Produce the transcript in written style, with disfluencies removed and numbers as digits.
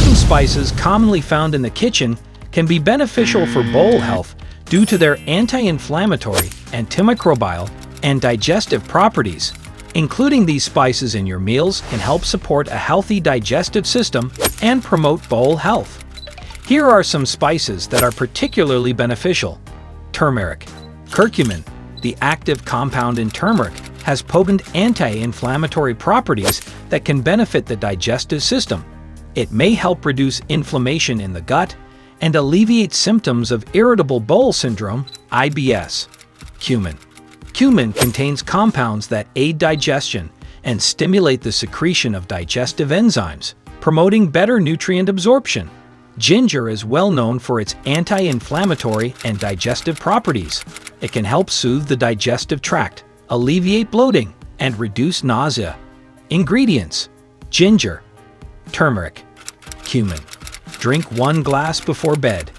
Certain spices commonly found in the kitchen can be beneficial for bowel health due to their anti-inflammatory, antimicrobial, and digestive properties. Including these spices in your meals can help support a healthy digestive system and promote bowel health. Here are some spices that are particularly beneficial. Turmeric. Curcumin, the active compound in turmeric, has potent anti-inflammatory properties that can benefit the digestive system. It may help reduce inflammation in the gut and alleviate symptoms of irritable bowel syndrome, IBS. Cumin. Cumin contains compounds that aid digestion and stimulate the secretion of digestive enzymes, promoting better nutrient absorption. Ginger is well known for its anti-inflammatory and digestive properties. It can help soothe the digestive tract, alleviate bloating, and reduce nausea. Ingredients: ginger, turmeric, cumin. Drink 1 glass before bed.